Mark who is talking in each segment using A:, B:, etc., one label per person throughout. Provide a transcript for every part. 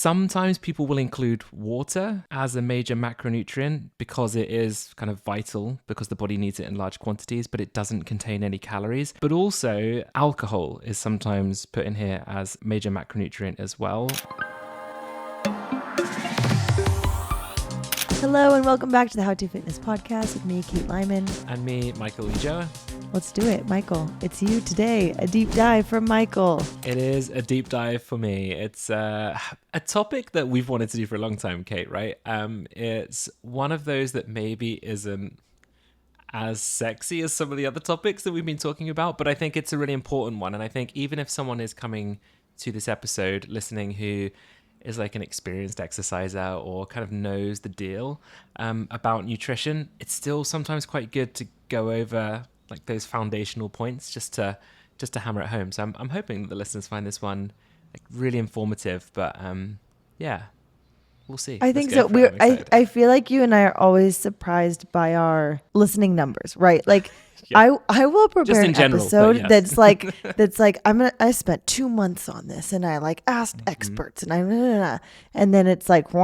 A: Sometimes people will include water as a major macronutrient because it is kind of vital because the body needs it in large quantities, but it doesn't contain any calories. But also alcohol is sometimes put in here as major macronutrient as well.
B: Hello and welcome back to the How to Fitness podcast with me, Kate Lyman.
A: And me, Michael Ujoa.
B: Let's do it. Michael, it's you today. A deep dive from Michael.
A: It is a deep dive for me. It's a topic that we've wanted to do for a long time, Kate, right? It's one of those that maybe isn't as sexy as some of the other topics that we've been talking about, but I think it's a really important one. And I think even if someone is coming to this episode listening who is like an experienced exerciser or kind of knows the deal about nutrition, it's still sometimes quite good to go over like those foundational points just to hammer it home. So I'm hoping that the listeners find this one like really informative, but yeah, we'll see.
B: I think so. I feel like you and I are always surprised by our listening numbers, right? Like yeah. I will prepare an episode yes. that's like I spent 2 months on this and I like asked experts and and then it's like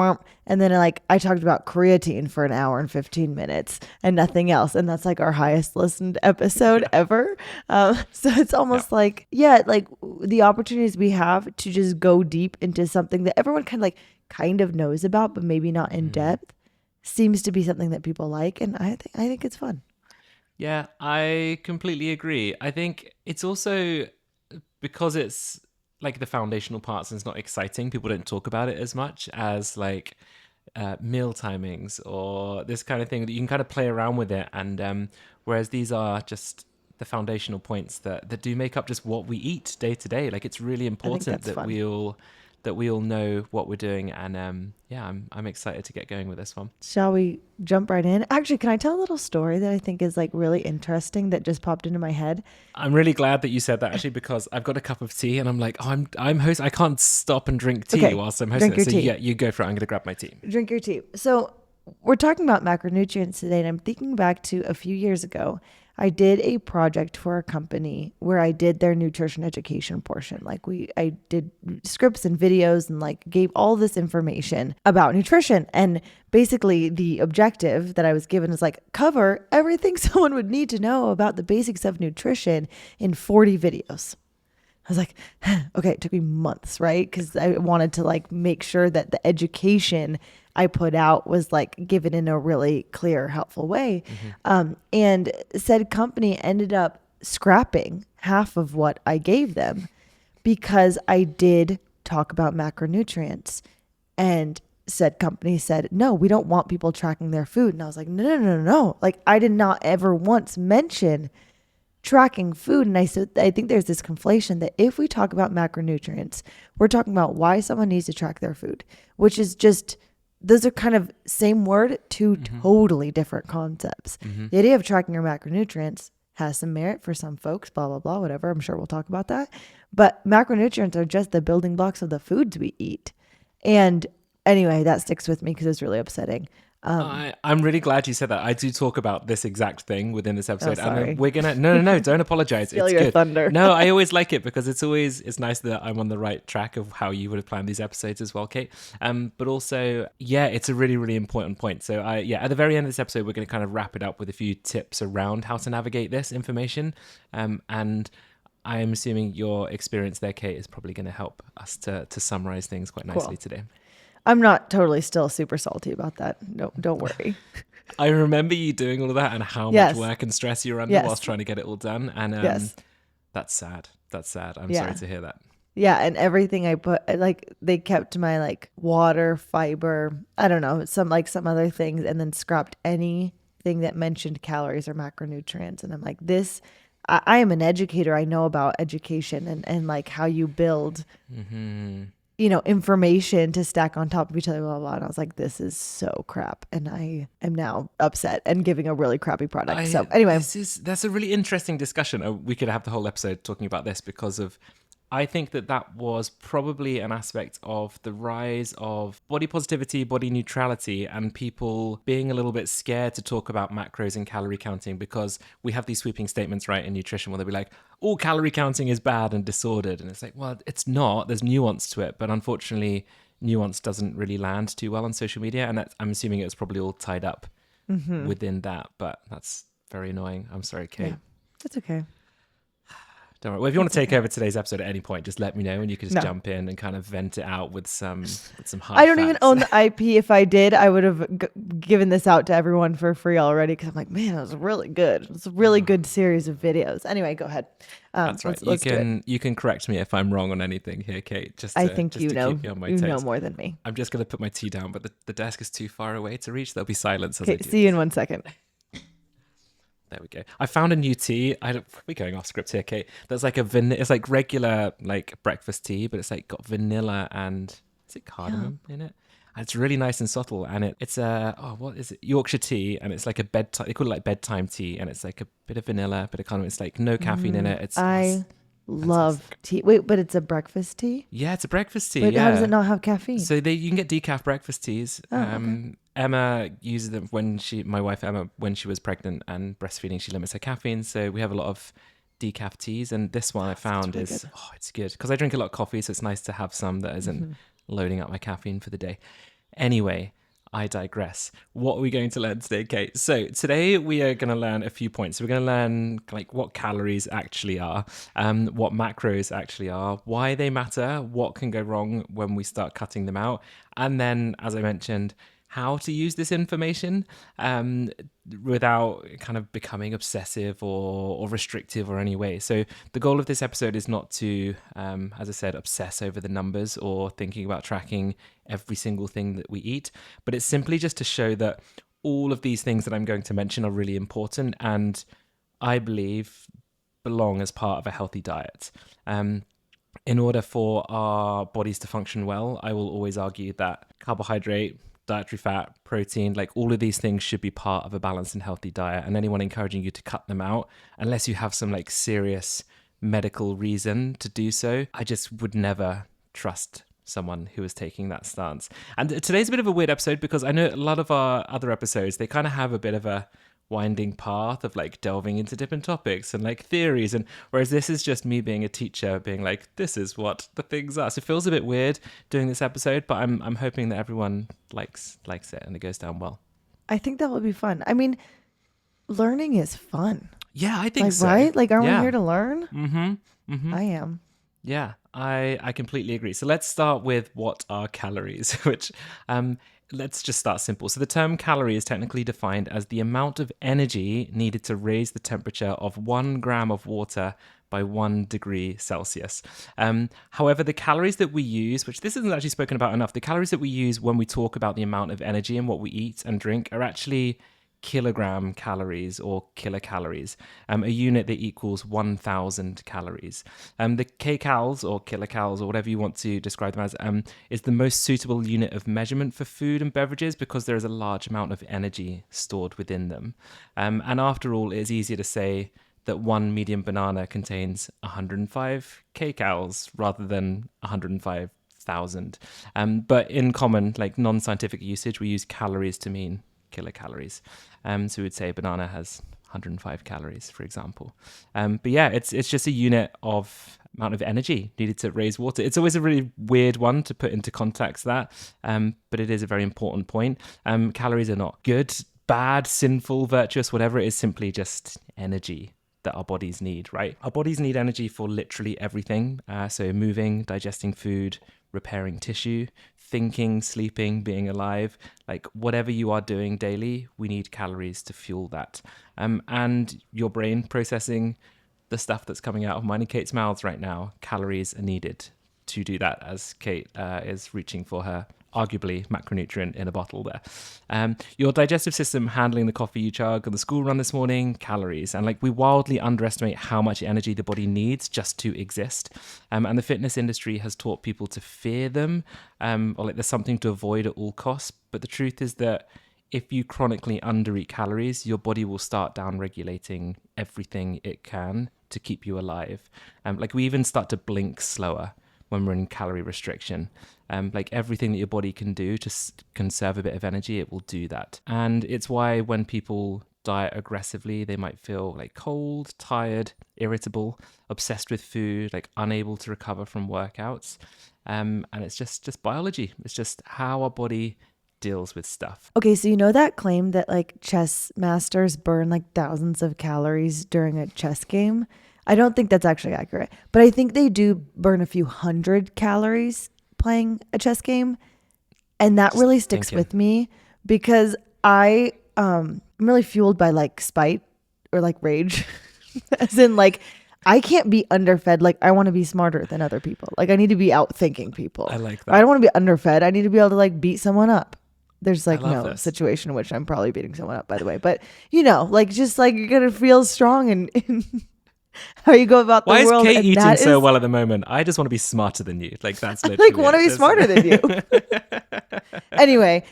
B: and then like I talked about creatine for an hour and 15 minutes and nothing else, and that's like our highest listened episode ever. So it's almost like the opportunities we have to just go deep into something that everyone kind of knows about but maybe not in depth seems to be something that people like, and I think it's fun.
A: Yeah, I completely agree. I think it's also because it's like the foundational parts and it's not exciting, people don't talk about it as much as like meal timings or this kind of thing that you can kind of play around with it. And whereas these are just the foundational points that do make up just what we eat day to day. Like it's really important that we all know what we're doing. And I'm excited to get going with this one.
B: Shall we jump right in? Actually, can I tell a little story that I think is like really interesting that just popped into my head?
A: I'm really glad that you said that actually, because I've got a cup of tea and I'm like, I'm host. I can't stop and drink tea whilst I'm hosting. So yeah, you go for it. I'm going to grab my tea.
B: Drink your tea. So we're talking about macronutrients today, and I'm thinking back to a few years ago. I did a project for a company where I did their nutrition education portion. I did scripts and videos and like gave all this information about nutrition. And basically the objective that I was given is like cover everything someone would need to know about the basics of nutrition in 40 videos. I was like, okay, it took me months, right? Because I wanted to like make sure that the education I put out was like given in a really clear, helpful way. And said company ended up scrapping half of what I gave them because I did talk about macronutrients. And said company said, no, we don't want people tracking their food. And I was like, no. Like I did not ever once mention tracking food. And I think there's this conflation that if we talk about macronutrients, we're talking about why someone needs to track their food, which is just, those are kind of same word, two totally different concepts. The idea of tracking your macronutrients has some merit for some folks, blah, blah, blah, whatever. I'm sure we'll talk about that. But macronutrients are just the building blocks of the foods we eat. And anyway, that sticks with me because it's really upsetting.
A: I'm really glad you said that. I do talk about this exact thing within this episode.
B: Sorry.
A: And we're going to, no, don't apologize.
B: Steal
A: it's
B: your
A: good.
B: thunder.
A: No, I always like it because it's nice that I'm on the right track of how you would have planned these episodes as well, Kate. But also, yeah, it's a really, really important point. So at the very end of this episode, we're going to kind of wrap it up with a few tips around how to navigate this information. And I'm assuming your experience there, Kate, is probably going to help us to summarize things quite nicely today.
B: I'm not totally still super salty about that. No, don't worry.
A: I remember you doing all of that and how much work and stress you were under whilst trying to get it all done. And that's sad. I'm sorry to hear that.
B: Yeah. And everything I put, like they kept my like water, fiber, I don't know, some other things, and then scrapped anything that mentioned calories or macronutrients. And I'm like, I am an educator. I know about education and like how you build information to stack on top of each other, blah, blah, blah. And I was like, this is so crap. And I am now upset and giving a really crappy product. So anyway.
A: That's a really interesting discussion. We could have the whole episode talking about this because of, I think that was probably an aspect of the rise of body positivity, body neutrality, and people being a little bit scared to talk about macros and calorie counting because we have these sweeping statements, right, in nutrition where they'll be like, all calorie counting is bad and disordered. And it's like, well, it's not. There's nuance to it. But unfortunately, nuance doesn't really land too well on social media, and I'm assuming it was probably all tied up within that. But that's very annoying. I'm sorry,
B: Yeah,
A: Kate.
B: that's okay.
A: Don't worry. Well, if you want
B: That's
A: to take
B: okay.
A: over today's episode at any point, just let me know, and you can just
B: No,
A: jump in and kind of vent it out with some
B: I
A: hard
B: don't even
A: facts.
B: own the IP. If I did, I would have given this out to everyone for free already because I'm like, man, it was really good. It was a really good series of videos. Anyway, go ahead.
A: That's right.
B: Let's do it.
A: You can correct me if I'm wrong on anything here, Kate.
B: I think
A: Just to keep me on my
B: you know
A: toes.
B: more than me.
A: I'm just gonna put my tea down, but the desk is too far away to reach. There'll be silence as I
B: Okay,
A: do
B: see you in
A: this.
B: 1 second.
A: There we go. I found a new tea. We're going off script here, Kate. There's like it's like regular like breakfast tea, but it's like got vanilla and is it
B: Yeah.
A: cardamom in it? And it's really nice and subtle. And it's a what is it? Yorkshire tea, and it's like a bedtime. They call it like bedtime tea, and it's like a bit of vanilla, a bit of cardamom. It's like no caffeine in it. It's
B: I love
A: fantastic.
B: tea. Wait, but it's a breakfast tea?
A: Yeah, it's a breakfast tea.
B: But how does it
A: Yeah.
B: not have caffeine?
A: So you can get decaf breakfast teas.
B: Oh, okay.
A: Emma uses them my wife Emma, when she was pregnant and breastfeeding, she limits her caffeine. So we have a lot of decaf teas, and this one I
B: That's
A: found
B: really
A: is
B: good.
A: it's good because I drink a lot of coffee, so it's nice to have some that isn't loading up my caffeine for the day. Anyway, I digress. What are we going to learn today, Kate? So today we are going to learn a few points. We're going to learn like what calories actually are, what macros actually are, why they matter, what can go wrong when we start cutting them out, and then, as I mentioned, how to use this information without kind of becoming obsessive or restrictive or any way. So the goal of this episode is not to, as I said, obsess over the numbers or thinking about tracking every single thing that we eat, but it's simply just to show that all of these things that I'm going to mention are really important and I believe belong as part of a healthy diet. In order for our bodies to function well, I will always argue that carbohydrate, dietary fat, protein, like all of these things should be part of a balanced and healthy diet. And anyone encouraging you to cut them out, unless you have some like serious medical reason to do so, I just would never trust someone who is taking that stance. And today's a bit of a weird episode because I know a lot of our other episodes, they kind of have a bit of a winding path of like delving into different topics and like theories, and whereas this is just me being a teacher being like, this is what the things are. So it feels a bit weird doing this episode, but I'm hoping that everyone likes it and it goes down well.
B: I think that would be fun. I mean, learning is fun.
A: Yeah, I think
B: Like,
A: so.
B: right? Like, aren't we
A: Yeah.
B: here to learn?
A: Mm-hmm.
B: I am.
A: Yeah, I completely agree. So let's start with what are calories, which let's just start simple. So the term calorie is technically defined as the amount of energy needed to raise the temperature of 1 gram of water by 1 degree Celsius. However, the calories that we use, which this isn't actually spoken about enough, the calories that we use when we talk about the amount of energy and what we eat and drink are actually kilogram calories or kilocalories, a unit that equals 1,000 calories. The kcals or kilocals or whatever you want to describe them as is the most suitable unit of measurement for food and beverages because there is a large amount of energy stored within them. And after all, it is easier to say that one medium banana contains 105 kcals rather than 105,000. But in common, like non-scientific usage, we use calories to mean kilocalories. So we'd say a banana has 105 calories, for example. But yeah, it's just a unit of amount of energy needed to raise water. It's always a really weird one to put into context that, but it is a very important point. Calories are not good, bad, sinful, virtuous, whatever. It is simply just energy that our bodies need, right? Our bodies need energy for literally everything. So moving, digesting food, repairing tissue, thinking, sleeping, being alive, like whatever you are doing daily, we need calories to fuel that. And your brain processing the stuff that's coming out of mine and Kate's mouths right now, calories are needed to do that as Kate is reaching for her arguably macronutrient in a bottle there. Your digestive system handling the coffee you chug on the school run this morning, calories. And like we wildly underestimate how much energy the body needs just to exist. And the fitness industry has taught people to fear them, or like there's something to avoid at all costs. But the truth is that if you chronically undereat calories, your body will start down regulating everything it can to keep you alive. Like we even start to blink slower when we're in calorie restriction. Like everything that your body can do to conserve a bit of energy, it will do that. And it's why when people diet aggressively, they might feel like cold, tired, irritable, obsessed with food, like unable to recover from workouts. And it's just biology. It's just how our body deals with stuff.
B: Okay, so you know that claim that like chess masters burn like thousands of calories during a chess game? I don't think that's actually accurate, but I think they do burn a few hundred calories playing a chess game. And that
A: Just
B: really sticks
A: thinking.
B: with me because I'm really fueled by like spite or like rage. As in like I can't be underfed. Like I want to be smarter than other people. Like I need to be out thinking people.
A: I like
B: I
A: that.
B: don't want to be underfed. I need to be able to like beat someone up. There's
A: I
B: like
A: love
B: no
A: this.
B: situation in which I'm probably beating someone up, by the way. But you know, like just like you're gonna feel strong and how you go about the
A: Why is
B: world.
A: Kate
B: And
A: eating
B: that
A: so
B: is
A: well at the moment? I just want to be smarter than you. Like that's
B: like
A: literally
B: want to
A: it.
B: be smarter than you. Anyway,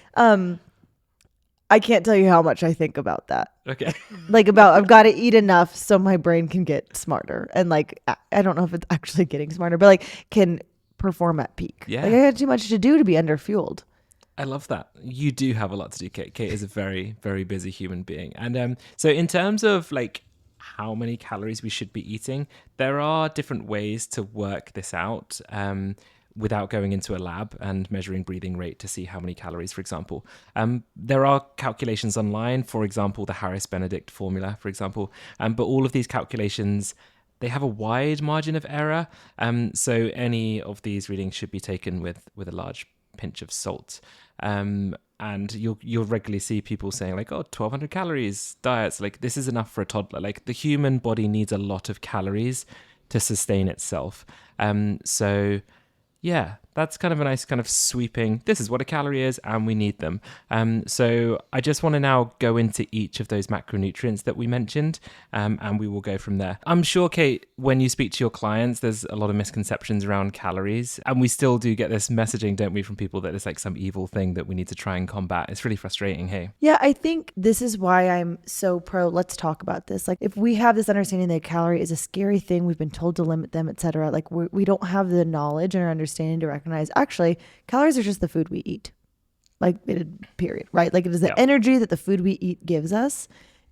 B: I can't tell you how much I think about that.
A: Okay.
B: Like about I've got to eat enough so my brain can get smarter. And like I don't know if it's actually getting smarter, but like can perform at peak. Like
A: Yeah.
B: I got too much to do to be underfueled.
A: I love that. You do have a lot to do, Kate. Kate is a very, very busy human being. And so in terms of like how many calories we should be eating, there are different ways to work this out without going into a lab and measuring breathing rate to see how many calories, for example. There are calculations online, for example, the Harris-Benedict formula, for example. But all of these calculations, they have a wide margin of error. So any of these readings should be taken with a large pinch of salt. And you'll regularly see people saying like, oh, 1,200 calories diets. Like this is enough for a toddler. Like the human body needs a lot of calories to sustain itself. So yeah, that's kind of a nice kind of sweeping, this is what a calorie is and we need them. So I just want to now go into each of those macronutrients that we mentioned, and we will go from there. I'm sure, Kate, when you speak to your clients, there's a lot of misconceptions around calories, and we still do get this messaging, don't we, from people that it's like some evil thing that we need to try and combat. It's really frustrating, hey?
B: Yeah, I think this is why I'm so pro. Let's talk about this. Like, if we have this understanding that a calorie is a scary thing, we've been told to limit them, etc. Like, we don't have the knowledge and our understanding to recognize actually calories are just the food we eat. Like, period, right? Like, it is the energy that the food we eat gives us,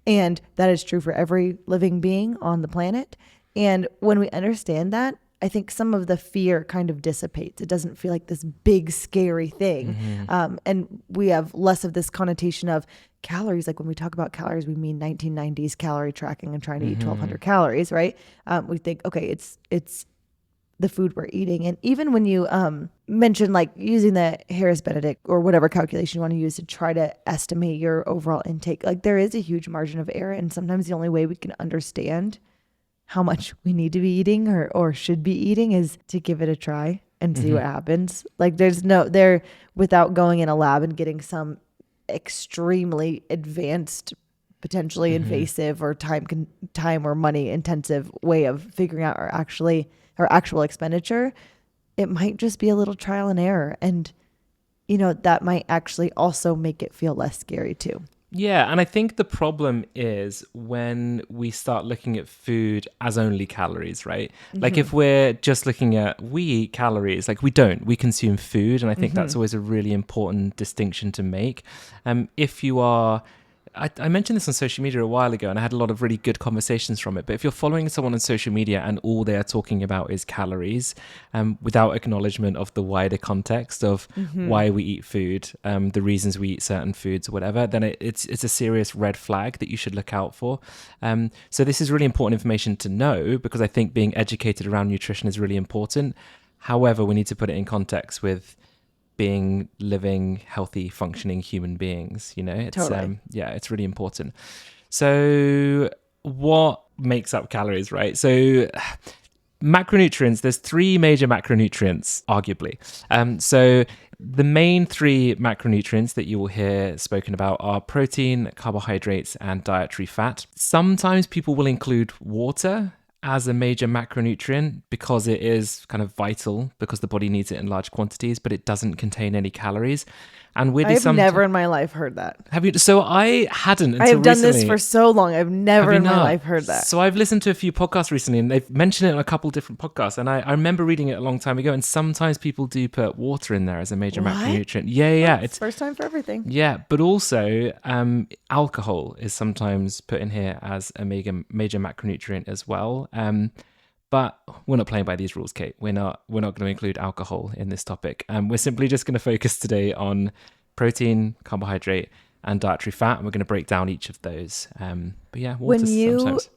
B: and that is true for every living being on the planet. And when we understand that, I think some of the fear kind of dissipates. It doesn't feel like this big, scary thing. And we have less of this connotation of calories. Like when we talk about calories, we mean 1990s calorie tracking and trying to eat 1,200 calories, right? We think, okay, it's the food we're eating. And even when you mention like using the Harris-Benedict or whatever calculation you want to use to try to estimate your overall intake, like there is a huge margin of error. And sometimes the only way we can understand how much we need to be eating or should be eating is to give it a try and see what happens. Like there's no there without going in a lab and getting some extremely advanced, potentially invasive or time or money intensive way of figuring out our actual expenditure. It might just be a little trial and error, and you know that might actually also make it feel less scary too.
A: Yeah, and I think the problem is when we start looking at food as only calories, right? Like if we're just looking at we eat calories, like we don't, we consume food. And I think that's always a really important distinction to make. If you are, I mentioned this on social media a while ago and I had a lot of really good conversations from it. But if you're following someone on social media and all they are talking about is calories, without acknowledgement of the wider context of why we eat food, the reasons we eat certain foods or whatever, then it's a serious red flag that you should look out for. So this is really important information to know because I think being educated around nutrition is really important. However, we need to put it in context with being living, healthy, functioning human beings. You know, it's
B: Totally.
A: it's really important. So what makes up calories, right? So macronutrients, there's three major macronutrients, arguably. So the main three macronutrients that you will hear spoken about are protein, carbohydrates, and dietary fat. Sometimes people will include water as a major macronutrient because it is kind of vital because the body needs it in large quantities, but it doesn't contain any calories. And weirdly,
B: I've never in my life heard that.
A: have you? So I hadn't until
B: I have done
A: recently.
B: this for so long. I've never
A: Have you
B: in my
A: not?
B: life heard that.
A: So I've listened to a few podcasts recently and they've mentioned it on a couple different podcasts. And I remember reading it a long time ago. And sometimes people do put water in there as a major
B: What?
A: macronutrient. Yeah.
B: It's first time for everything.
A: Yeah, but also alcohol is sometimes put in here as a major macronutrient as well. But we're not playing by these rules, Kate. We're not going to include alcohol in this topic. We're simply just going to focus today on protein, carbohydrate, and dietary fat, and we're going to break down each of those. But yeah, water
B: When you
A: sometimes.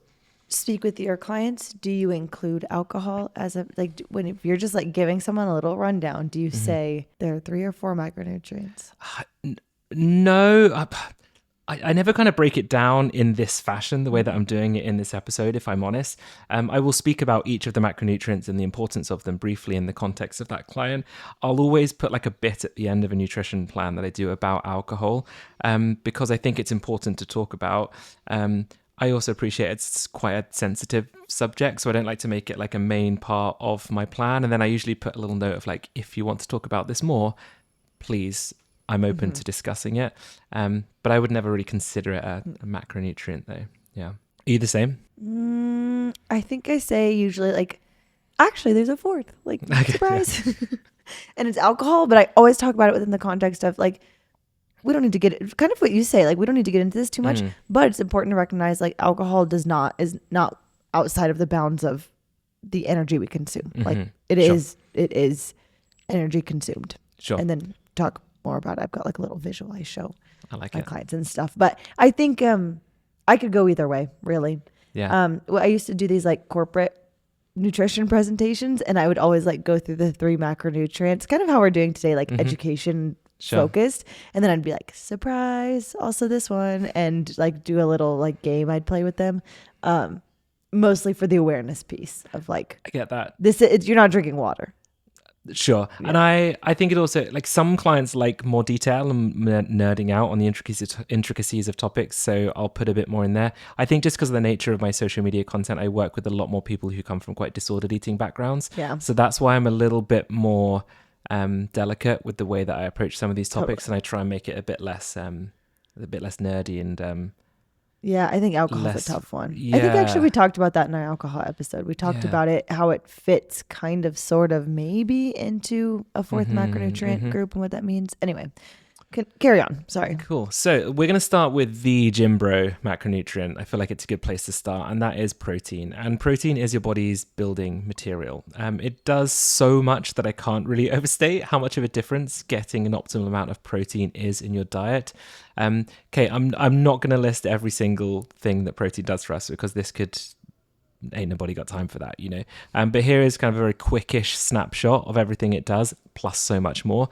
B: speak with your clients, do you include alcohol as a like when if you're just like giving someone a little rundown, do you say there are 3 or 4 macronutrients?
A: No, I never kind of break it down in this fashion, the way that I'm doing it in this episode, if I'm honest. I will speak about each of the macronutrients and the importance of them briefly in the context of that client. I'll always put like a bit at the end of a nutrition plan that I do about alcohol, because I think it's important to talk about. I also appreciate it's quite a sensitive subject, so I don't like to make it like a main part of my plan. And then I usually put a little note of like, if you want to talk about this more, please, I'm open to discussing it. But I would never really consider it a macronutrient though. Yeah. Are you the same?
B: I think I say usually like, actually there's a 4th, like surprise. And it's alcohol, but I always talk about it within the context of like, we don't need to get kind of what you say, like we don't need to get into this too much, but it's important to recognize like alcohol is not outside of the bounds of the energy we consume. Like it is energy consumed.
A: Sure.
B: And then talk more about it. I've got like a little visual I show
A: my
B: clients and stuff. But I think I could go either way, really.
A: Yeah.
B: Well, I used to do these like corporate nutrition presentations, and I would always like go through the 3 macronutrients, kind of how we're doing today, like education focused. And then I'd be like, surprise, also this one, and like do a little like game I'd play with them. Mostly for the awareness piece of like,
A: I get that.
B: You're not drinking water.
A: Sure. Yeah. And I think it also, like some clients like more detail and nerding out on the intricacies of topics. So I'll put a bit more in there. I think just because of the nature of my social media content, I work with a lot more people who come from quite disordered eating backgrounds.
B: Yeah.
A: So that's why I'm a little bit more delicate with the way that I approach some of these topics. And I try and make it a bit less nerdy and
B: yeah, I think alcohol is a tough one.
A: Yeah.
B: I think actually we talked about that in our alcohol episode. We talked about it, how it fits kind of sort of maybe into a 4th macronutrient group and what that means. Anyway, carry on. Sorry.
A: Cool. So we're going to start with the gym bro macronutrient. I feel like it's a good place to start, and that is protein. And protein is your body's building material. It does so much that I can't really overstate how much of a difference getting an optimal amount of protein is in your diet. Okay, I'm not going to list every single thing that protein does for us, because this could... ain't nobody got time for that, you know. But here is kind of a very quickish snapshot of everything it does, plus so much more.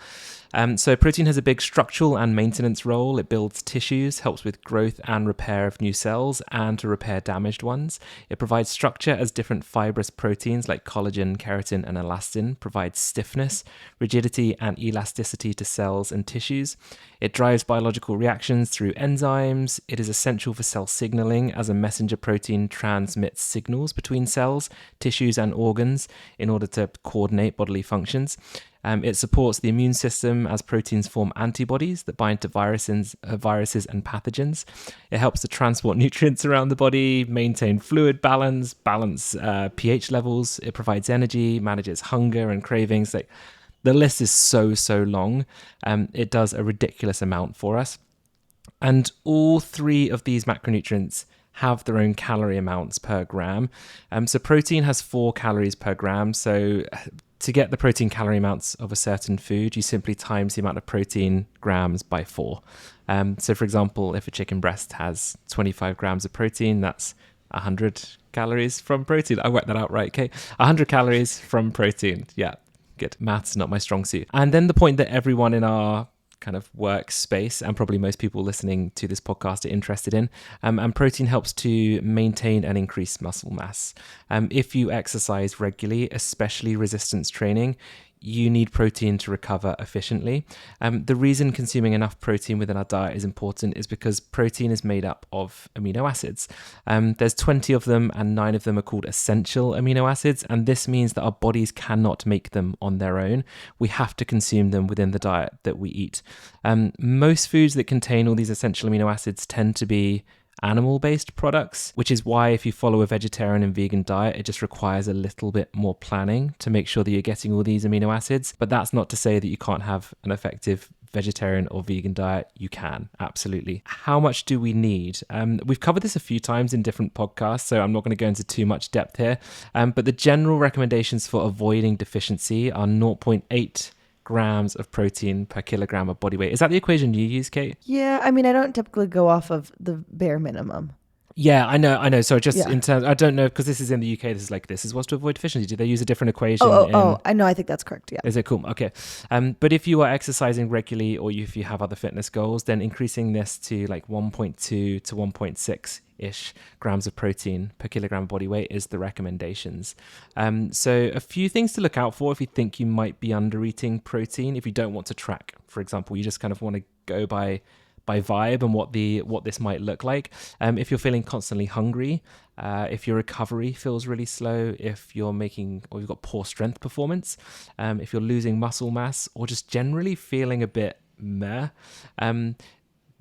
A: So protein has a big structural and maintenance role. It builds tissues, helps with growth and repair of new cells, and to repair damaged ones. It provides structure as different fibrous proteins like collagen, keratin, and elastin provide stiffness, rigidity, and elasticity to cells and tissues. It drives biological reactions through enzymes. It is essential for cell signaling, as a messenger protein transmits signals between cells, tissues, and organs in order to coordinate bodily functions. It supports the immune system, as proteins form antibodies that bind to viruses and pathogens. It helps to transport nutrients around the body, maintain fluid balance pH levels. It provides energy, manages hunger and cravings. Like, the list is so long. It does a ridiculous amount for us. And all 3 of these macronutrients have their own calorie amounts per gram. So protein has 4 calories per gram. So to get the protein calorie amounts of a certain food, you simply times the amount of protein grams by 4. So for example, if a chicken breast has 25 grams of protein, that's 100 calories from protein. I worked that out right, okay? 100 calories from protein. Yeah, good. Maths, not my strong suit. And then the point that everyone in our kind of workspace, and probably most people listening to this podcast, are interested in. And protein helps to maintain and increase muscle mass. If you exercise regularly, especially resistance training, you need protein to recover efficiently. The reason consuming enough protein within our diet is important is because protein is made up of amino acids. There's 20 of them, and 9 of them are called essential amino acids, and this means that our bodies cannot make them on their own. We have to consume them within the diet that we eat. Most foods that contain all these essential amino acids tend to be animal-based products, which is why if you follow a vegetarian and vegan diet, it just requires a little bit more planning to make sure that you're getting all these amino acids. But that's not to say that you can't have an effective vegetarian or vegan diet. You can, absolutely. How much do we need? We've covered this a few times in different podcasts, so I'm not going to go into too much depth here. But the general recommendations for avoiding deficiency are 0.8 grams of protein per kilogram of body weight. Is that the equation you use, Kate?
B: Yeah, I mean, I don't typically go off of the bare minimum.
A: Yeah, I know. So just
B: Yeah.
A: in terms, I don't know, because this is in the UK, this is what's to avoid deficiency. Do they use a different equation?
B: I know. I think that's correct. Yeah.
A: Is it cool? Okay. But if you are exercising regularly or if you have other fitness goals, then increasing this to like 1.2 to 1.6-ish grams of protein per kilogram of body weight is the recommendations. So a few things to look out for if you think you might be under eating protein. If you don't want to track, for example, you just kind of want to go by vibe and what this might look like. If you're feeling constantly hungry, if your recovery feels really slow, if you're you've got poor strength performance, if you're losing muscle mass, or just generally feeling a bit meh,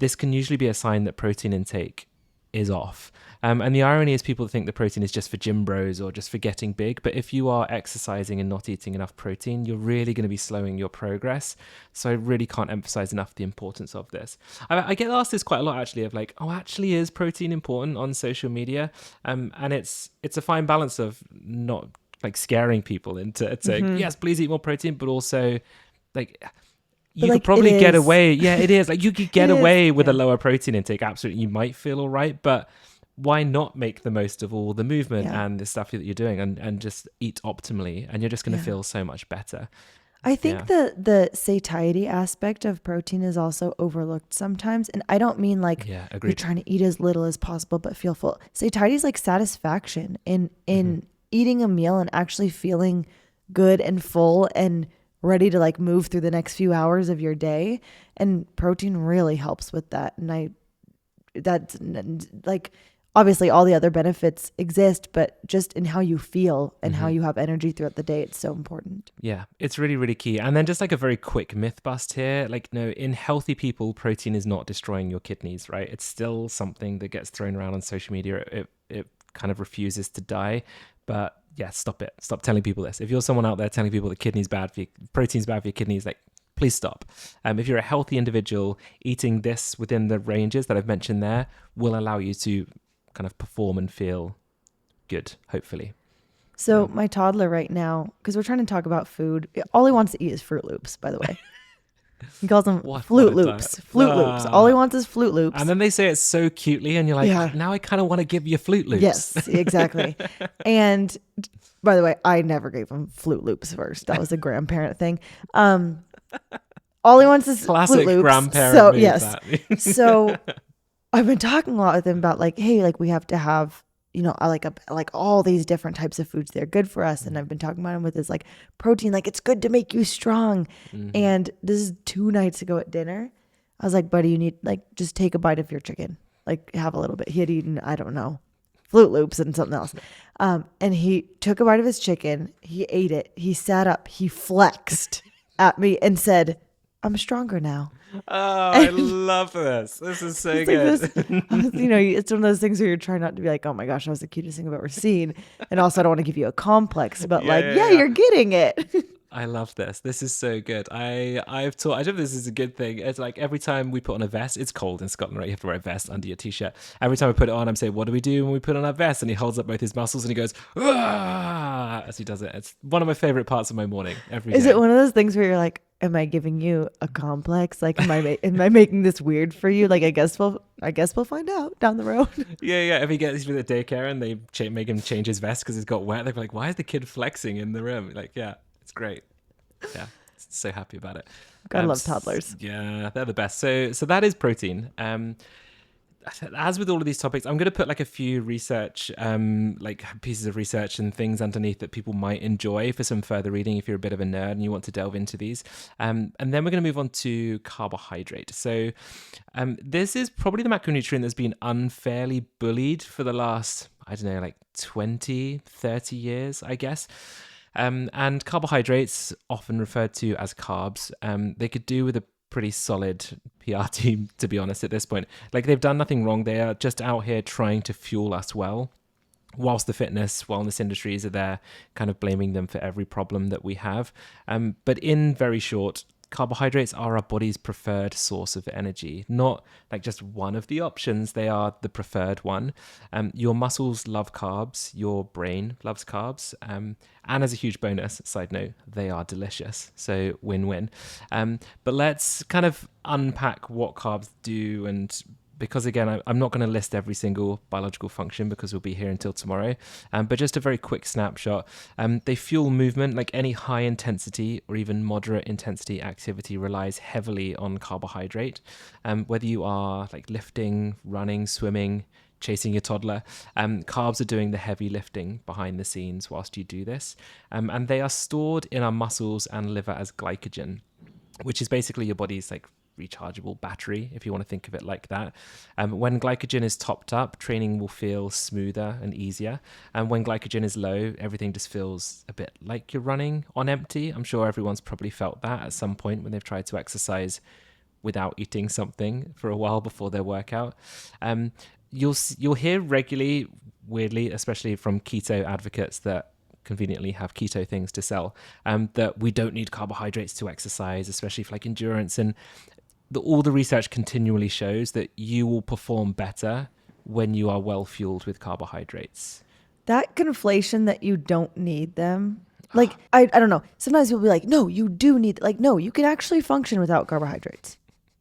A: this can usually be a sign that protein intake is off. And the irony is people think the protein is just for gym bros or just for getting big. But if you are exercising and not eating enough protein, you're really going to be slowing your progress. So I really can't emphasize enough the importance of this. I get asked this quite a lot, actually, of like, oh, actually, is protein important on social media? And it's a fine balance of not like scaring people into saying, yes, please eat more protein, but also like, you could probably get away. Yeah, it is. Like you could get away with a lower protein intake. Absolutely. You might feel all right, but why not make the most of all the movement and the stuff that you're doing and just eat optimally, and you're just going to feel so much better.
B: I think the satiety aspect of protein is also overlooked sometimes. And I don't mean like you're trying to eat as little as possible, but feel full. Satiety is like satisfaction in eating a meal and actually feeling good and full and ready to like move through the next few hours of your day. And protein really helps with that. And that's like, obviously all the other benefits exist, but just in how you feel and how you have energy throughout the day, it's so important.
A: Yeah, it's really, really key. And then just like a very quick myth bust here, like no, in healthy people, protein is not destroying your kidneys, right? It's still something that gets thrown around on social media. It kind of refuses to die. But yeah, stop it. Stop telling people this. If you're someone out there telling people that protein's bad for your kidneys, like please stop. If you're a healthy individual, eating this within the ranges that I've mentioned there will allow you to kind of perform and feel good, hopefully.
B: So my toddler right now, because we're trying to talk about food, all he wants to eat is Fruit Loops, by the way. He calls them Flute Loops. Flute Loops. All he wants is Flute Loops.
A: And then they say it so cutely, and you're like, now I kind of want to give you Flute Loops.
B: Yes, exactly. And by the way, I never gave him Flute Loops first. That was a grandparent thing. All he wants is
A: classic
B: Flute Loops.
A: grandparent.
B: So
A: move,
B: yes.
A: that.
B: So I've been talking a lot with him about like, hey, like we have to have, you know, like all these different types of foods that are good for us. And I've been talking about him with his like protein, like it's good to make you strong. And this is 2 nights ago at dinner. I was like, buddy, you need like, just take a bite of your chicken, like have a little bit. He had eaten, I don't know, Flute Loops and something else. And he took a bite of his chicken. He ate it. He sat up, he flexed at me and said, I'm stronger now.
A: Oh, I love this. This is so good.
B: You know, it's one of those things where you're trying not to be like, oh my gosh, that was the cutest thing I've ever seen. And also I don't want to give you a complex, but you're getting it.
A: I love this. This is so good. I've taught, I don't know if this is a good thing. It's like every time we put on a vest, it's cold in Scotland, right? You have to wear a vest under your t-shirt. Every time I put it on, I'm saying, what do we do when we put on our vest? And he holds up both his muscles and he goes, ah, as he does it. It's one of my favorite parts of my morning every day.
B: Is it one of those things where you're like, am I giving you a complex? Like, am I making this weird for you? Like, I guess we'll find out down the road.
A: Yeah. If he gets to the daycare and they make him change his vest because it's got wet, they're like, why is the kid flexing in the room? Like, yeah, it's great. Yeah, so happy about it.
B: God, I love toddlers.
A: Yeah, they're the best. So that is protein. As with all of these topics, I'm going to put like a few research, like pieces of research and things underneath that people might enjoy for some further reading if you're a bit of a nerd and you want to delve into these. And then we're going to move on to carbohydrate. So this is probably the macronutrient that's been unfairly bullied for the last, I don't know, like 20, 30 years, I guess. And carbohydrates, often referred to as carbs, they could do with a pretty solid PR team, to be honest, at this point. Like, they've done nothing wrong. They are just out here trying to fuel us well, whilst the fitness, wellness industries are there kind of blaming them for every problem that we have. But in very short, carbohydrates are our body's preferred source of energy, not like just one of the options. They are the preferred one. Your muscles love carbs, your brain loves carbs. And as a huge bonus, side note, they are delicious. So win-win. But let's kind of unpack what carbs do, and because again, I'm not going to list every single biological function because we'll be here until tomorrow, but just a very quick snapshot. They fuel movement. Like any high intensity or even moderate intensity activity relies heavily on carbohydrate. Whether you are like lifting, running, swimming, chasing your toddler, carbs are doing the heavy lifting behind the scenes whilst you do this. And they are stored in our muscles and liver as glycogen, which is basically your body's like rechargeable battery, if you want to think of it like that. When glycogen is topped up, training will feel smoother and easier. And when glycogen is low, everything just feels a bit like you're running on empty. I'm sure everyone's probably felt that at some point when they've tried to exercise without eating something for a while before their workout. You'll hear regularly, weirdly, especially from keto advocates that conveniently have keto things to sell, that we don't need carbohydrates to exercise, especially for like endurance. And all the research continually shows that you will perform better when you are well fueled with carbohydrates.
B: That conflation that you don't need them. Like, I don't know. Sometimes people be like, no, you do need, like, no, you can actually function without carbohydrates.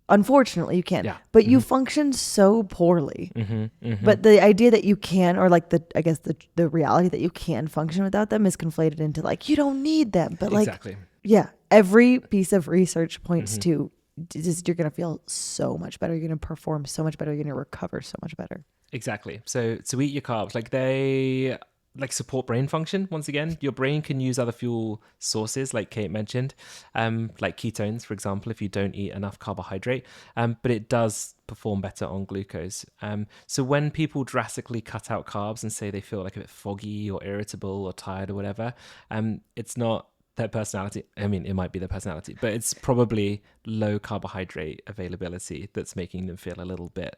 B: Unfortunately, you can.
A: Yeah.
B: But you function so poorly.
A: Mm-hmm.
B: But the idea that you can, or like the reality that you can function without them is conflated into like, you don't need them. But like,
A: exactly.
B: Yeah, every piece of research points to just, you're going to feel so much better. You're going to perform so much better. You're going to recover so much better.
A: Exactly. So to eat your carbs, like they like support brain function. Once again, your brain can use other fuel sources, like Kate mentioned, like ketones, for example, if you don't eat enough carbohydrate, but it does perform better on glucose. So when people drastically cut out carbs and say they feel like a bit foggy or irritable or tired or whatever, it's not their personality. I mean, it might be their personality, but it's probably low carbohydrate availability that's making them feel a little bit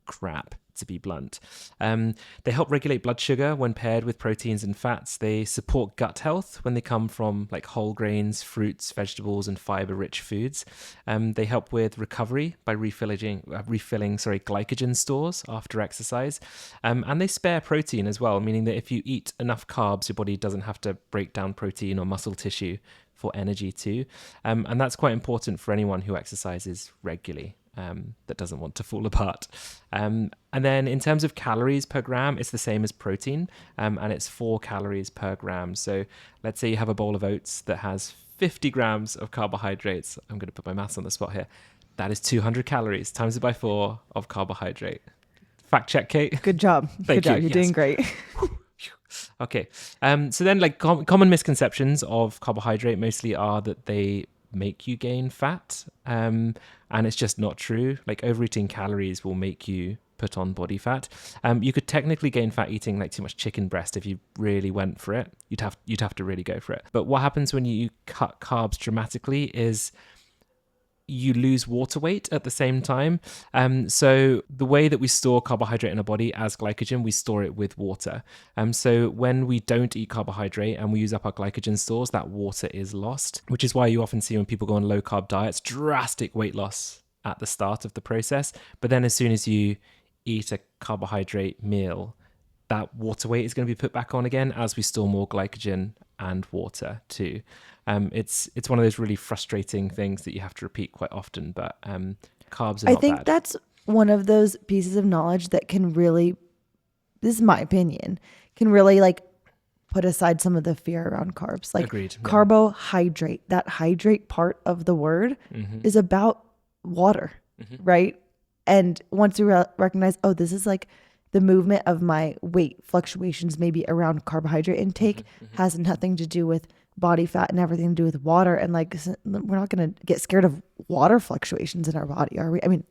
A: crap, to be blunt. They help regulate blood sugar when paired with proteins and fats. They support gut health when they come from like whole grains, fruits, vegetables, and fiber-rich foods. They help with recovery by refilling glycogen stores after exercise. And they spare protein as well, meaning that if you eat enough carbs, your body doesn't have to break down protein or muscle tissue for energy too. And that's quite important for anyone who exercises regularly. That doesn't want to fall apart. And then in terms of calories per gram, it's the same as protein, and it's 4 calories per gram. So let's say you have a bowl of oats that has 50 grams of carbohydrates. I'm going to put my maths on the spot here. That is 200 calories times it by 4 of carbohydrate. Fact check, Kate.
B: Good job. Good job. You're doing great.
A: Okay. So then like common misconceptions of carbohydrate mostly are that they make you gain fat, and it's just not true. Like overeating calories will make you put on body fat. You could technically gain fat eating like too much chicken breast if you really went for it. You'd have to really go for it. But what happens when you cut carbs dramatically is you lose water weight at the same time. So the way that we store carbohydrate in our body as glycogen, we store it with water. So when we don't eat carbohydrate and we use up our glycogen stores, that water is lost, which is why you often see when people go on low carb diets, drastic weight loss at the start of the process. But then as soon as you eat a carbohydrate meal, that water weight is going to be put back on again as we store more glycogen and water too. It's one of those really frustrating things that you have to repeat quite often, but carbs are not bad.
B: I think that's one of those pieces of knowledge that can really, this is my opinion, can really like put aside some of the fear around carbs. Like
A: Agreed. Yeah.
B: Carbohydrate, that hydrate part of the word is about water, right? And once we recognize, oh, this is like the movement of my weight fluctuations, maybe around carbohydrate intake, has nothing to do with body fat and everything to do with water. And like, we're not going to get scared of water fluctuations in our body, are we? I mean,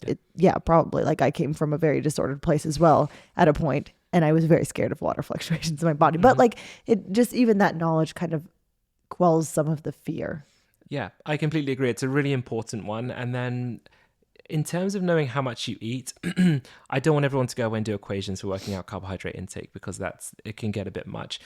B: probably. Like I came from a very disordered place as well at a point, and I was very scared of water fluctuations in my body. But like, it just, even that knowledge kind of quells some of the fear.
A: Yeah, I completely agree. It's a really important one. And then in terms of knowing how much you eat, I don't want everyone to go away and do equations for working out carbohydrate intake because it can get a bit much.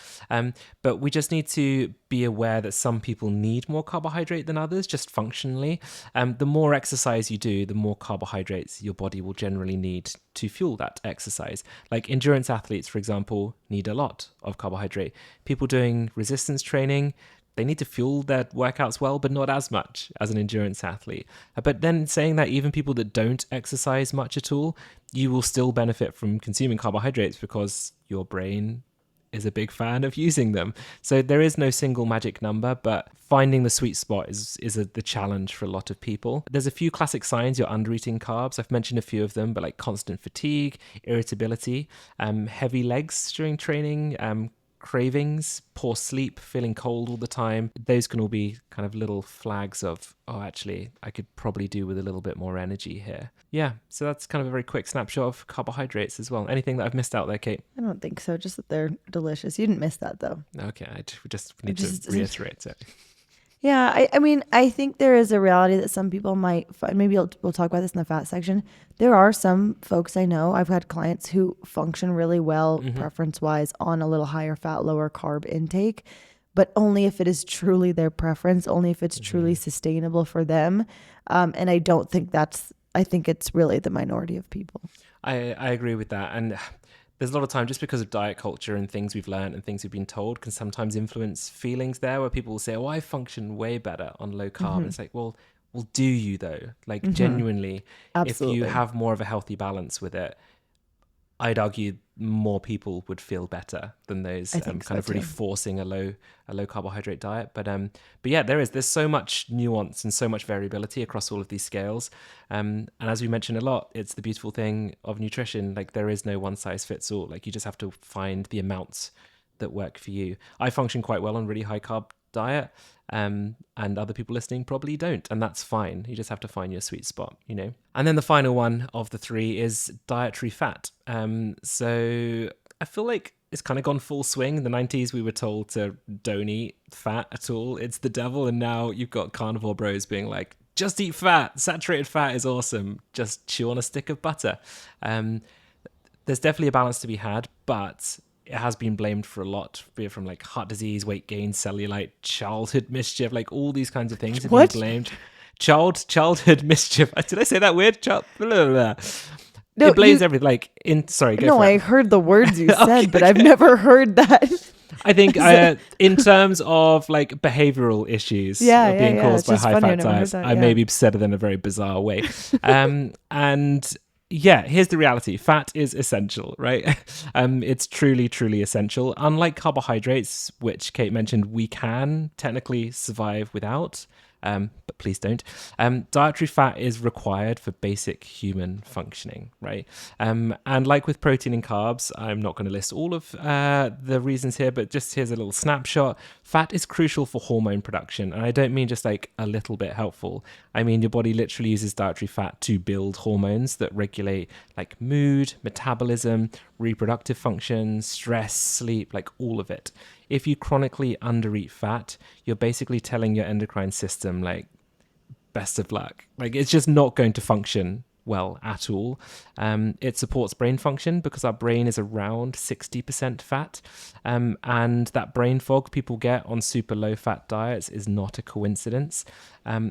A: But we just need to be aware that some people need more carbohydrate than others, just functionally. The more exercise you do, the more carbohydrates your body will generally need to fuel that exercise. Like endurance athletes, for example, need a lot of carbohydrate. People doing resistance training, they need to fuel their workouts well, but not as much as an endurance athlete. But then saying that even people that don't exercise much at all, you will still benefit from consuming carbohydrates because your brain is a big fan of using them. So there is no single magic number, but finding the sweet spot is the challenge for a lot of people. There's a few classic signs you're undereating carbs. I've mentioned a few of them, but like constant fatigue, irritability, heavy legs during training, cravings, poor sleep, feeling cold all the time. Those can all be kind of little flags of, oh, actually, I could probably do with a little bit more energy here. Yeah, so that's kind of a very quick snapshot of carbohydrates as well. Anything that I've missed out there, Kate?
B: I don't think so. Just that they're delicious. You didn't miss that though.
A: Okay, we just need to reiterate it.
B: Yeah, I mean, I think there is a reality that some people might find. Maybe we'll talk about this in the fat section. There are some folks I know, I've had clients who function really well, preference-wise, on a little higher fat, lower carb intake, but only if it is truly their preference, only if it's truly sustainable for them. And I don't think I think it's really the minority of people.
A: I agree with that. And there's a lot of time, just because of diet culture and things we've learned and things we've been told, can sometimes influence feelings there, where people will say, oh, I function way better on low carb. And it's like, well, do you though? Like genuinely,
B: Absolutely.
A: if you have more of a healthy balance with it, I'd argue more people would feel better than those kind of really forcing a low carbohydrate diet. But yeah, there's so much nuance and so much variability across all of these scales. And as we mentioned a lot, it's the beautiful thing of nutrition. Like there is no one size fits all. Like you just have to find the amounts that work for you. I function quite well on really high carb diet, and other people listening probably don't, and that's fine. You just have to find your sweet spot, you know. And then the final one of the three is dietary fat. So I feel like it's kind of gone full swing. In the 90s we were told to don't eat fat at all, it's the devil, and now you've got carnivore bros being like, just eat fat, saturated fat is awesome, just chew on a stick of butter. There's definitely a balance to be had, but it has been blamed for a lot, be it from like heart disease, weight gain, cellulite, childhood mischief, like all these kinds of things have been blamed. Childhood mischief. Did I say that weird? Blah, blah, blah. No, it blames everything. Like sorry, go for it.
B: I heard the words you said, but I've never heard that.
A: I think in terms of like behavioral issues being caused by high fat diets, I maybe said it in a very bizarre way. And yeah, here's the reality. Fat is essential, right? It's truly, truly essential. Unlike carbohydrates, which Kate mentioned, we can technically survive without, but please don't. Dietary fat is required for basic human functioning, right? And like with protein and carbs, I'm not going to list all of the reasons here, but just here's a little snapshot. Fat is crucial for hormone production, and I don't mean just like a little bit helpful. I mean your body literally uses dietary fat to build hormones that regulate like mood, metabolism, reproductive function, stress, sleep, like all of it. If you chronically undereat fat, you're basically telling your endocrine system, like, best of luck. Like, it's just not going to function well at all. It supports brain function because our brain is around 60% fat. And that brain fog people get on super low fat diets is not a coincidence.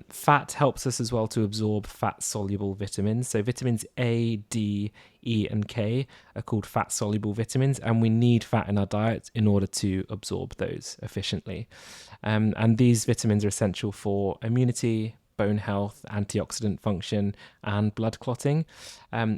A: Fat helps us as well to absorb fat soluble vitamins. So vitamins A, D, E, and K are called fat soluble vitamins, and we need fat in our diet in order to absorb those efficiently. And these vitamins are essential for immunity, bone health, antioxidant function, and blood clotting.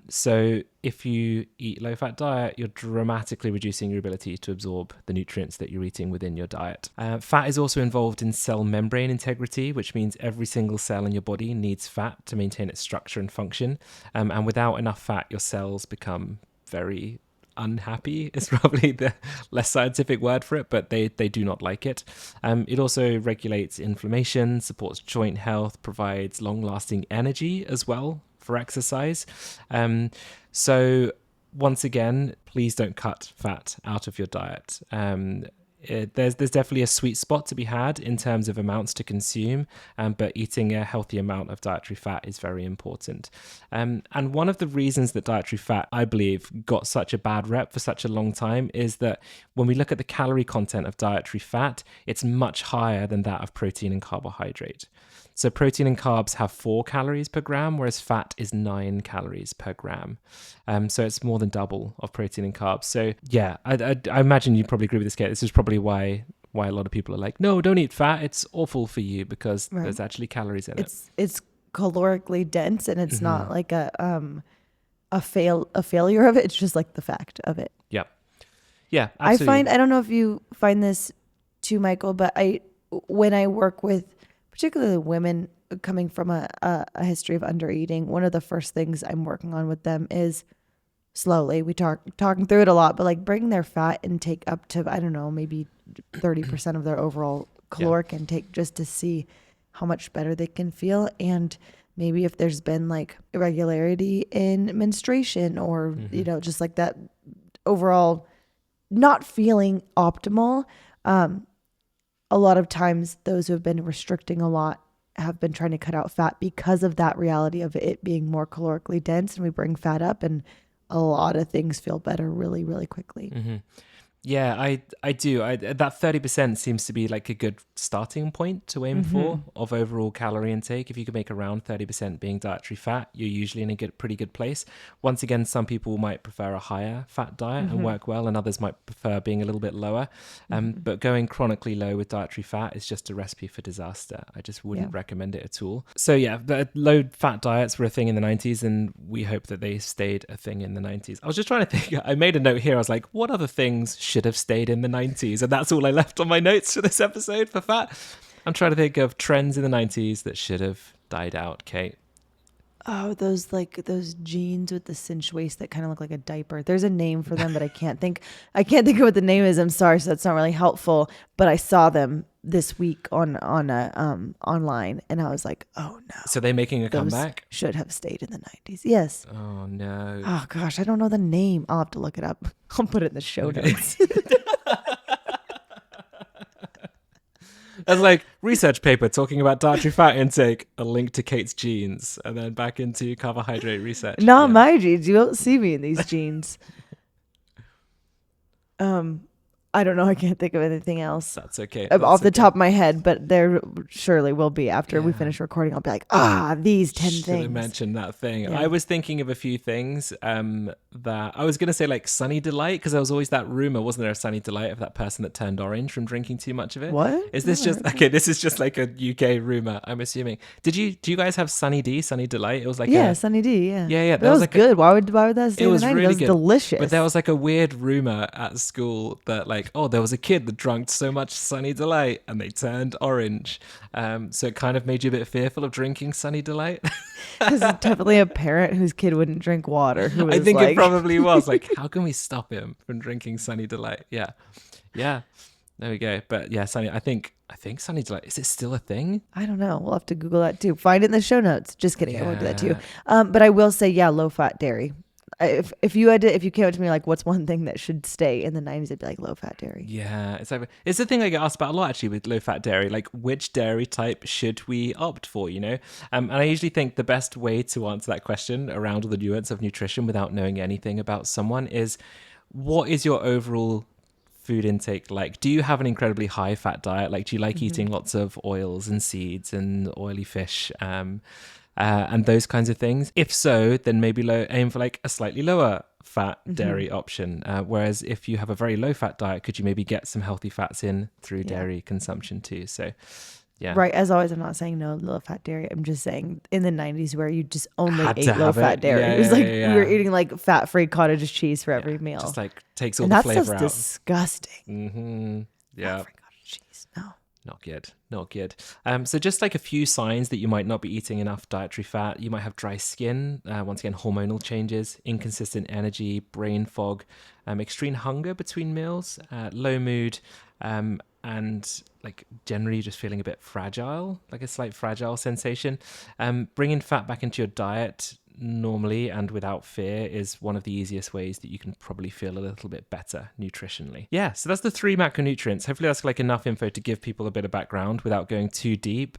A: So if you eat low-fat diet, you're dramatically reducing your ability to absorb the nutrients that you're eating within your diet. Fat is also involved in cell membrane integrity, which means every single cell in your body needs fat to maintain its structure and function. And without enough fat, your cells become very unhappy is probably the less scientific word for it, but they do not like it. It also regulates inflammation, supports joint health, provides long-lasting energy as well for exercise. So once again, please don't cut fat out of your diet. there's definitely a sweet spot to be had in terms of amounts to consume, but eating a healthy amount of dietary fat is very important. And one of the reasons that dietary fat, I believe, got such a bad rep for such a long time is that when we look at the calorie content of dietary fat, it's much higher than that of protein and carbohydrate. So protein and carbs have 4 calories per gram, whereas fat is 9 calories per gram. So it's more than double of protein and carbs. So yeah, I imagine you probably agree with this, Kate. This is probably why a lot of people are like, no, don't eat fat. It's awful for you because there's actually calories in it.
B: It's calorically dense, and it's not like a failure of it. It's just like the fact of it.
A: Yeah. Yeah, absolutely.
B: I don't know if you find this too, Michael, but when I work with particularly women coming from a history of undereating, one of the first things I'm working on with them is slowly, we talking through it a lot, but like bringing their fat intake up to, I don't know, maybe 30% of their overall caloric intake, just to see how much better they can feel. And maybe if there's been like irregularity in menstruation or, just like that overall not feeling optimal. A lot of times those who have been restricting a lot have been trying to cut out fat because of that reality of it being more calorically dense, and we bring fat up and a lot of things feel better really, really quickly.
A: Mm-hmm. Yeah, I do. That 30% seems to be like a good starting point to aim for of overall calorie intake. If you can make around 30% being dietary fat, you're usually in a pretty good place. Once again, some people might prefer a higher fat diet and work well, and others might prefer being a little bit lower. But going chronically low with dietary fat is just a recipe for disaster. I just wouldn't recommend it at all. So yeah, the low fat diets were a thing in the 90s, and we hope that they stayed a thing in the 90s. I was just trying to think. I made a note here. I was like, what other things should have stayed in the 90s? And that's all I left on my notes for this episode for fat. I'm trying to think of trends in the 90s that should have died out, Kate.
B: Oh, those jeans with the cinch waist that kind of look like a diaper. There's a name for them, but I can't think of what the name is. I'm sorry, so that's not really helpful. But I saw them this week on online, and I was like, oh no.
A: So they're making a comeback?
B: Should have stayed in the 90s. Yes.
A: Oh no.
B: Oh gosh, I don't know the name. I'll have to look it up. I'll put it in the show notes.
A: That's like research paper talking about dietary fat intake, a link to Kate's jeans, and then back into carbohydrate research.
B: Not my jeans. You won't see me in these jeans. I don't know. I can't think of anything else.
A: That's okay.
B: Off the top of my head, but there surely will be after we finish recording. I'll be like, these 10 things.
A: Should have mentioned that thing. Yeah. I was thinking of a few things that I was going to say, like Sunny Delight, because there was always that rumor, wasn't there, of Sunny Delight, of that person that turned orange from drinking too much of it?
B: What?
A: Is this just okay? This is just like a UK rumor, I'm assuming. Do you guys have Sunny Delight? It was like
B: Sunny D. Yeah.
A: Yeah.
B: That was like good. Why would that stay
A: it was
B: the 90s?
A: really
B: It was
A: good.
B: Delicious.
A: But there was like a weird rumor at school that like, oh, there was a kid that drank so much Sunny Delight and they turned orange. So it kind of made you a bit fearful of drinking Sunny Delight.
B: Because it's definitely a parent whose kid wouldn't drink water.
A: I think it probably was like, how can we stop him from drinking Sunny Delight? Yeah. There we go. But yeah, Sunny. I think Sunny Delight, is it still a thing?
B: I don't know. We'll have to Google that too. Find it in the show notes. Just kidding. I won't do that too. But I will say, low fat dairy. If you came up to me like, what's one thing that should stay in the 90s, I'd be like low fat dairy.
A: Yeah, it's the thing I get asked about a lot actually with low fat dairy, like which dairy type should we opt for, and I usually think the best way to answer that question around all the nuance of nutrition without knowing anything about someone is, what is your overall food intake like? Do you have an incredibly high fat diet? Like, do you like eating lots of oils and seeds and oily fish? And those kinds of things. If so, then maybe aim for like a slightly lower fat dairy option. Whereas if you have a very low fat diet, could you maybe get some healthy fats in through dairy consumption too? So, yeah.
B: Right. As always, I'm not saying no low fat dairy. I'm just saying in the 90s where you just only ate low fat dairy. It was like we were eating like fat free cottage cheese for every meal.
A: Just like takes all the flavor out.
B: That's disgusting.
A: Mm-hmm. Yeah.
B: Fat free cottage cheese. No.
A: Not good. So just like a few signs that you might not be eating enough dietary fat. You might have dry skin, once again, hormonal changes, inconsistent energy, brain fog, extreme hunger between meals, low mood, and like generally just feeling a bit fragile, like a slight fragile sensation. Bringing fat back into your diet normally and without fear is one of the easiest ways that you can probably feel a little bit better nutritionally. Yeah, so that's the 3 macronutrients. Hopefully that's like enough info to give people a bit of background without going too deep.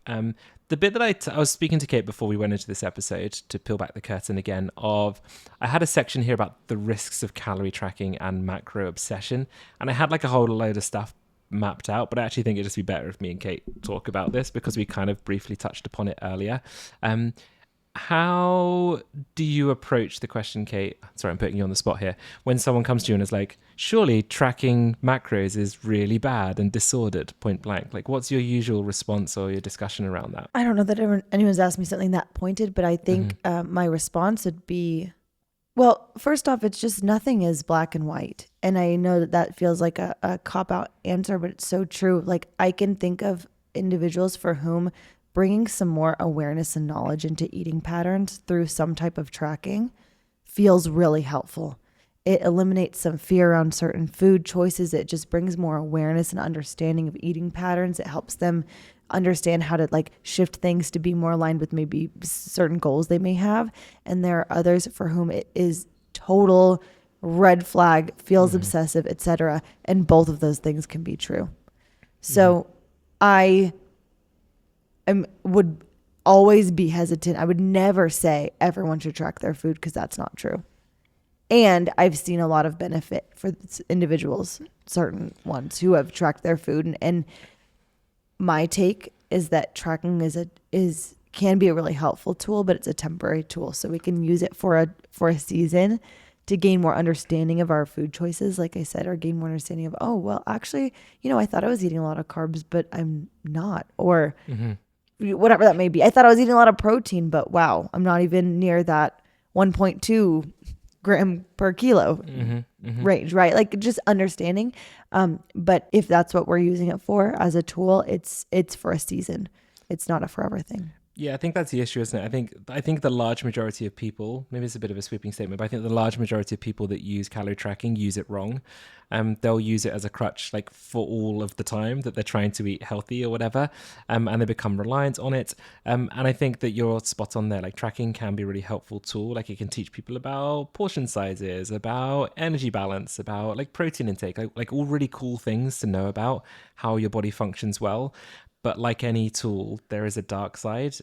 A: The bit that I was speaking to Kate before we went into this episode, to peel back the curtain again, I had a section here about the risks of calorie tracking and macro obsession, and I had like a whole load of stuff mapped out, but I actually think it'd just be better if me and Kate talk about this because we kind of briefly touched upon it earlier. How do you approach the question, Kate? Sorry, I'm putting you on the spot here. When someone comes to you and is like, surely tracking macros is really bad and disordered, point blank. Like, what's your usual response or your discussion around that?
B: I don't know that anyone's asked me something that pointed, but I think my response would be, well, first off, it's just nothing is black and white. And I know that that feels like a cop-out answer, but it's so true. Like, I can think of individuals for whom bringing some more awareness and knowledge into eating patterns through some type of tracking feels really helpful. It eliminates some fear around certain food choices. It just brings more awareness and understanding of eating patterns. It helps them understand how to like shift things to be more aligned with maybe certain goals they may have. And there are others for whom it is total red flag, feels obsessive, etc. And both of those things can be true. So I would always be hesitant. I would never say everyone should track their food because that's not true. And I've seen a lot of benefit for individuals, certain ones who have tracked their food. And my take is that tracking can be a really helpful tool, but it's a temporary tool. So we can use it for a season to gain more understanding of our food choices, like I said, or gain more understanding of, oh, well, actually, I thought I was eating a lot of carbs, but I'm not. Or whatever that may be. I thought I was eating a lot of protein, but wow, I'm not even near that 1.2 gram per kilo range, right? Like just understanding. But if that's what we're using it for as a tool, it's for a season. It's not a forever thing.
A: Yeah, I think that's the issue, isn't it? I think the large majority of people, maybe it's a bit of a sweeping statement, but I think the large majority of people that use calorie tracking use it wrong. They'll use it as a crutch, like for all of the time that they're trying to eat healthy or whatever, and they become reliant on it. And I think that you're spot on there. Like tracking can be a really helpful tool. Like it can teach people about portion sizes, about energy balance, about like protein intake, like all really cool things to know about how your body functions well. But like any tool, there is a dark side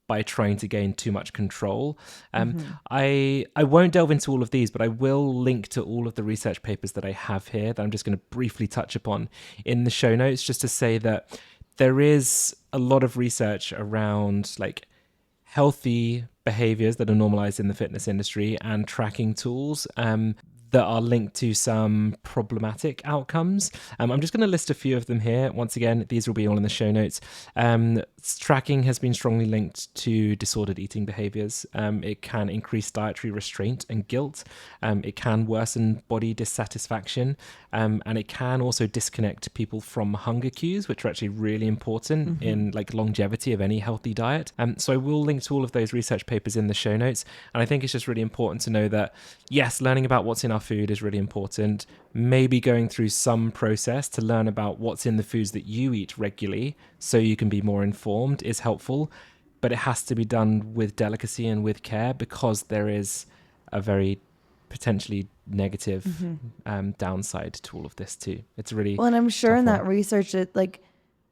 A: by trying to gain too much control. I won't delve into all of these, but I will link to all of the research papers that I have here that I'm just going to briefly touch upon in the show notes, just to say that there is a lot of research around like healthy behaviors that are normalized in the fitness industry and tracking tools that are linked to some problematic outcomes. I'm just going to list a few of them here. Once again, these will be all in the show notes. Tracking has been strongly linked to disordered eating behaviors. It can increase dietary restraint and guilt. It can worsen body dissatisfaction. And it can also disconnect people from hunger cues, which are actually really important in like longevity of any healthy diet. So I will link to all of those research papers in the show notes. And I think it's just really important to know that, yes, learning about what's in our food is really important. Maybe going through some process to learn about what's in the foods that you eat regularly so you can be more informed is helpful, but it has to be done with delicacy and with care because there is a very potentially negative downside to all of this too. It's really
B: well, and I'm sure in that
A: one.
B: research that like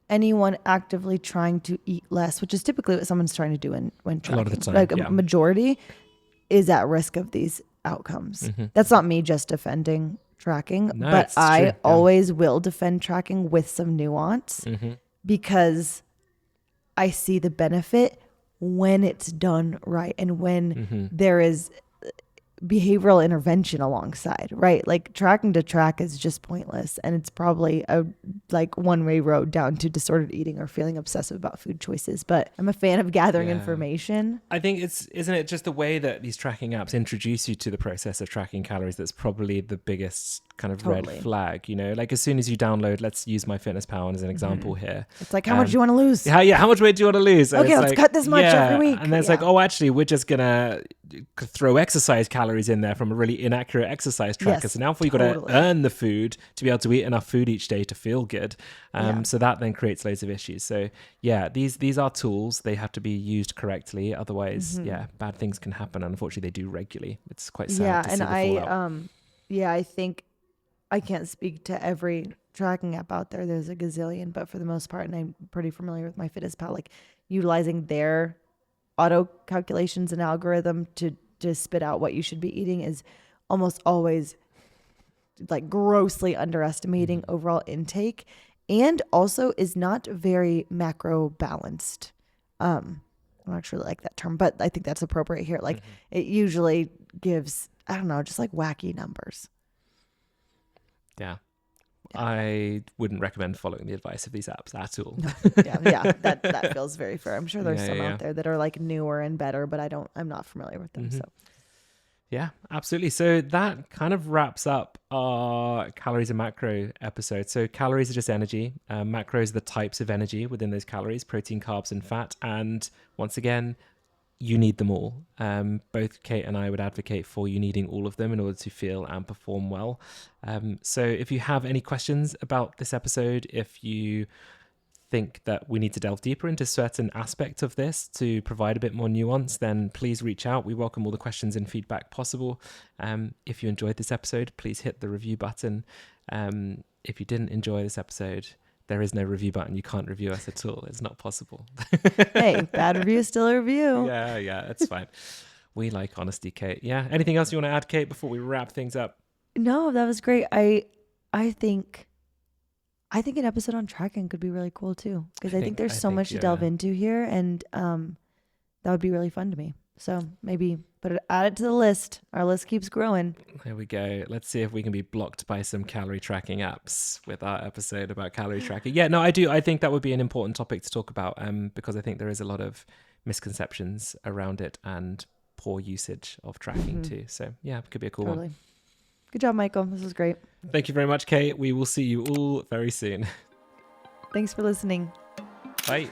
B: anyone actively trying to eat less, which is typically what someone's trying to do when tracking,
A: A lot of the time,
B: like
A: yeah.
B: a majority is at risk of these outcomes. That's not me just defending tracking,
A: No,
B: but
A: it's
B: I
A: true, yeah.
B: always will defend tracking with some nuance because I see the benefit when it's done right and when there is behavioral intervention alongside, right? Like tracking to track is just pointless, and it's probably a like one-way road down to disordered eating or feeling obsessive about food choices. But I'm a fan of gathering information.
A: I think isn't it just the way that these tracking apps introduce you to the process of tracking calories that's probably the biggest kind of
B: Totally.
A: red flag, you know, like as soon as you download, let's use MyFitnessPal as an example here.
B: It's like, how much do you want to lose?
A: How much weight do you want to lose? And
B: Okay,
A: it's
B: let's
A: like,
B: cut this much every week.
A: And then it's like, oh, actually, we're just going to throw exercise calories in there from a really inaccurate exercise tracker.
B: Yes,
A: So now you've got to earn the food to be able to eat enough food each day to feel good. So that then creates loads of issues. So yeah, these are tools. They have to be used correctly. Otherwise, bad things can happen. And unfortunately, they do regularly. It's quite sad to see the fallout.
B: I think I can't speak to every tracking app out there. There's a gazillion, but for the most part, and I'm pretty familiar with MyFitnessPal, like utilizing their auto calculations and algorithm to spit out what you should be eating is almost always like grossly underestimating overall intake, and also is not very macro balanced. I'm not sure like that term, but I think that's appropriate here. Like it usually gives, I don't know, just like wacky numbers.
A: Yeah. I wouldn't recommend following the advice of these apps at all.
B: That feels very fair. I'm sure there's some out there that are like newer and better, but I'm not familiar with them. So
A: yeah, absolutely. So that kind of wraps up our calories and macro episode. So calories are just energy. Macros are the types of energy within those calories: protein, carbs, and fat. And once again, you need them all. Both Kate and I would advocate for you needing all of them in order to feel and perform well. So if you have any questions about this episode, if you think that we need to delve deeper into certain aspects of this to provide a bit more nuance, then please reach out. We welcome all the questions and feedback possible. If you enjoyed this episode, please hit the review button. If you didn't enjoy this episode, there is no review button. You can't review us at all. It's not possible.
B: Hey, bad review is still a review.
A: Yeah, it's fine. We like honesty, Kate. Yeah. Anything else you want to add, Kate, before we wrap things up?
B: No, that was great. I think an episode on tracking could be really cool too, because I think there's so much to delve into here, and that would be really fun to me. So maybe add it to the list. Our list keeps growing.
A: There we go. Let's see if we can be blocked by some calorie tracking apps with our episode about calorie tracking. Yeah, no, I do. I think that would be an important topic to talk about, because I think there is a lot of misconceptions around it and poor usage of tracking too. So yeah, it could be a cool one.
B: Good job, Michael. This was great.
A: Thank you very much, Kate. We will see you all very soon.
B: Thanks for listening.
A: Bye.